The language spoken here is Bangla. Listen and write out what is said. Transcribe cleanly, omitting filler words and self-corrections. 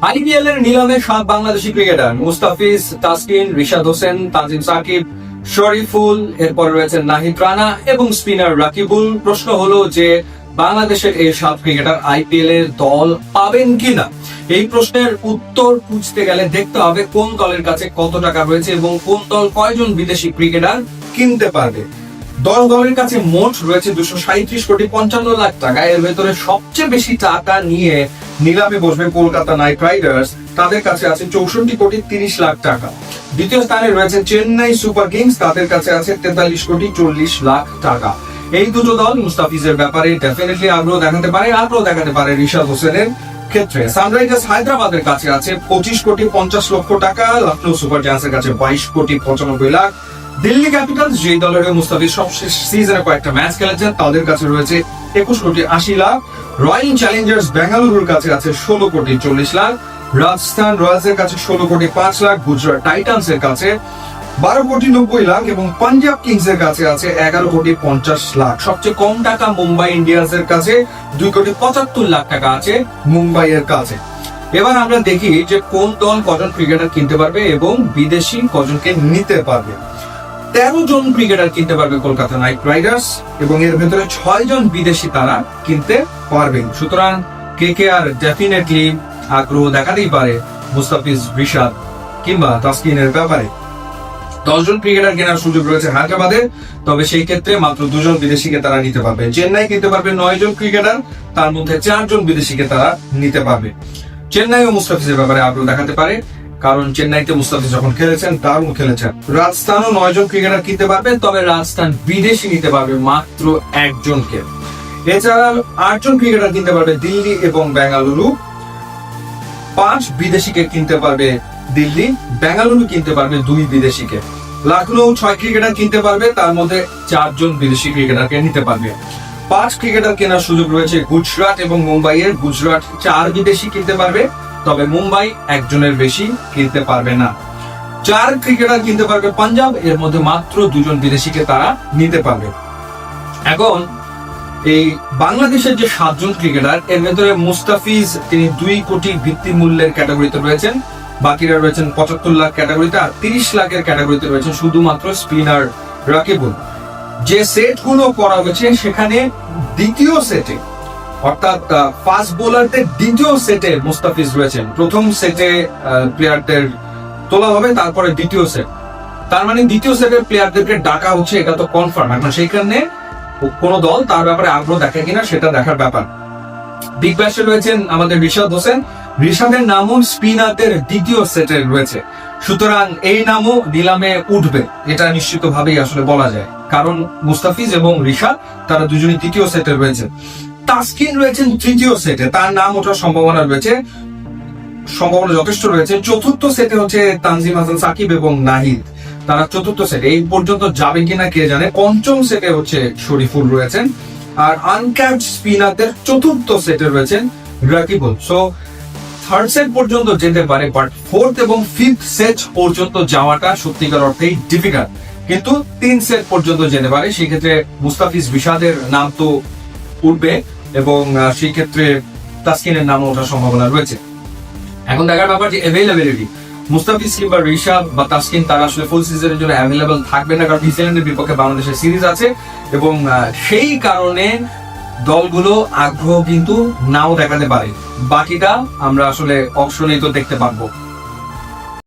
আইপিএল এর নিলামে 7 বাংলাদেশি ক্রিকেটার মুস্তাফিজ, তাসকিন, রিশাদ হোসেন, তানজিম সাকিব, শরীফুল, এরপর রয়েছেন নাহিদ রানা এবং স্পিনার রাকিবুল। প্রশ্ন হলো যে বাংলাদেশের এই 7 ক্রিকেটার আইপিএল এর দল পাবেন কিনা। এই প্রশ্নের উত্তর খুঁজতে গেলে দেখতে হবে কোন দলের কাছে কত টাকা রয়েছে এবং কোন দল কয়জন বিদেশি ক্রিকেটার কিনতে পারবে। দলের কাছে মোট রয়েছে 237,55,00,000 টাকা। এর ভেতরে সবচেয়ে বেশি টাকা নিয়ে নিলামে বসবে কলকাতা নাইট রাইডার্স, তাদের কাছে আছে 64,30,00,000 টাকা। দ্বিতীয় স্থানে রয়েছে চেন্নাই সুপার কিংস, তাদের কাছে আছে 43,40,00,000 টাকা। এই দুটো দল মুস্তাফিজের ব্যাপারে ডেফিনেটলি আগ্রহ দেখাতে পারে রিশাদ হোসেনের ক্ষেত্রে। সানরাইজার্স হায়দ্রাবাদের কাছে আছে 25,50,00,000 টাকা। লখনৌ সুপার জায়ান্টসের কাছে 22,95,00,000। দিল্লি ক্যাপিটালস, যে দলের মুস্তাফিজ সবশেষ সিজনে কয়েকটা ম্যাচ খেলেছেন, তাদের কাছে রয়েছে 21,80,00,000। রয়্যাল চ্যালেঞ্জার্স বেঙ্গালুরুর কাছে আছে 16,40,00,000। রাজস্থান রয়্যালস এর কাছে 16,05,00,000। গুজরাট টাইটান্স এর কাছে 12,90,00,000 এবং পাঞ্জাব কিংস এর কাছে আছে 11,50,00,000। সবচেয়ে কম টাকা মুম্বাই ইন্ডিয়ান্স এর কাছে 2,75,00,000 টাকা আছে মুম্বাই এর কাছে। এবার আমরা দেখি যে কোন দল কজন ক্রিকেটার কিনতে পারবে এবং বিদেশি কজনকে নিতে পারবে। 13 জন ক্রিকেটার কিনতে পারবে কলকাতা নাইট রাইডার্স এবং এর ভেতরে 6 জন বিদেশি তারা কিনতে পারবেন। সুতরাং কেকেআর ডেফিনেটলি আগ্রহ দেখাতেই পারে মুস্তাফিজ, রিশাদ কিংবা তাসকিনের ব্যাপারে। 10 জন ক্রিকেটার কেনার সুযোগ রয়েছে হায়দ্রাবাদে, তবে সেই ক্ষেত্রে মাত্র 2 জন বিদেশিকে তারা নিতে পারবে। চেন্নাই কিনতে পারবে 9 জন ক্রিকেটার, তার মধ্যে 4 জন বিদেশিকে তারা নিতে পারবে। চেন্নাই ও মুস্তাফিজের ব্যাপারে আগ্রহ দেখাতে পারে, কারণ চেন্নাইতে মুস্তাফিজ যখন খেলেছেন দারুণ খেলেছেন। রাজস্থানও 9 জন ক্রিকেটার কিনতে পারবে, তবে রাজস্থান বিদেশি নিতে পারবে মাত্র 1 জনকে। এছাড়া 8 জন ক্রিকেটার কিনতে পারবে দিল্লি এবং বেঙ্গালুরু। 5 বিদেশিকে কিনতে পারবে দিল্লি, বেঙ্গালুরু কিনতে পারবে 2 বিদেশিকে। লখনৌ 6 ক্রিকেটার কিনতে পারবে, তার মধ্যে 4 জন বিদেশি ক্রিকেটারকে নিতে পারবে। 5 ক্রিকেটার কেনার সুযোগ রয়েছে গুজরাট এবং মুম্বাইয়ের। গুজরাট 4 বিদেশি কিনতে পারবে, তবে মুম্বাই 1 জনের বেশি কিনতে পারবে না। 4 ক্রিকেটার কিনতে পারবে পাঞ্জাব, এর মধ্যে মাত্র 2 জন বিদেশিকে তারা নিতে পারবে। এখন এই বাংলাদেশের যে 7 জন ক্রিকেটার, এর ভেতরে মুস্তাফিজ তিনি 2 কোটি ভিত্তি মূল্যের ক্যাটাগরিতে রয়েছেন, বাকিরা রয়েছেন 75 লাখ ক্যাটাগরিতে, আর 30 লাখের ক্যাটাগরিতে রয়েছেন শুধুমাত্র স্পিনার রাকিবুল। যে সেট গুলো করা হয়েছে সেখানে দ্বিতীয় সেটে, অর্থাৎ ফাস্ট বোলারদের দ্বিতীয় সেটে মুস্তাফিজ রয়েছেন। প্রথম সেটে প্লেয়ারদের তোলা হবে, তারপরে দ্বিতীয় সেট, তার মানে দ্বিতীয় সেটের প্লেয়ারদেরকে ডাকা হচ্ছে, এটা তো কনফার্ম। এখন সেইখানে কোন দল তার ব্যাপারে আগ্রহ দেখে কিনা সেটা দেখার ব্যাপার। বিগ ব্যাশে রয়েছেন আমাদের রিশাদ হোসেন, রিশাদের নামও স্পিনারদের দ্বিতীয় সেটে রয়েছে। সুতরাং এই নামও নিলামে উঠবে, এটা নিশ্চিত ভাবেই আসলে বলা যায়, কারণ মুস্তাফিজ এবং রিশাদ তারা দুজনই তৃতীয় সেটে রয়েছে। তাসকিন রয়েছেন তৃতীয় সেটে, তার নাম ওঠার সম্ভাবনা যথেষ্ট রয়েছে। চতুর্থ সেটে হচ্ছে তানজিম হাসান সাকিব এবং নাহিদ, তারা চতুর্থ সেটে। এই পর্যন্ত যাবে কিনা কে জানে। পঞ্চম সেটে হচ্ছে শরীফুল রয়েছেন, আর আনক্যাপড স্পিনারদের চতুর্থ সেটে রয়েছেন রাকিবুল। সো থার্ড সেট পর্যন্ত যেতে পারে, বাট ফোর্থ এবং ফিফথ সেট পর্যন্ত যাওয়াটা সত্যিকার অর্থেই ডিফিকাল্ট। কিন্তু 3 সেট পর্যন্ত যেতে পারে, সেই ক্ষেত্রে মুস্তাফিজ, রিশাদের নাম তো উঠবে এবং সেই ক্ষেত্রে তাসকিনের নাম ওঠার সম্ভাবনা রয়েছে। এখন দেখার ব্যাপার যে অ্যাভেলেবিলিটি, মুস্তাফিজ কিংবা রিশাদ বা তাসকিন তারা আসলে ফুল সিজনের জন্য অ্যাভেলেবল থাকবে না, কারণ নিউজিল্যান্ডের বিপক্ষে বাংলাদেশের সিরিজ আছে এবং সেই কারণে দলগুলো আগ্রহ কিন্তু নাও দেখাতে পারে। বাকিটা আমরা আসলে অপশনেই তো দেখতে পারবো।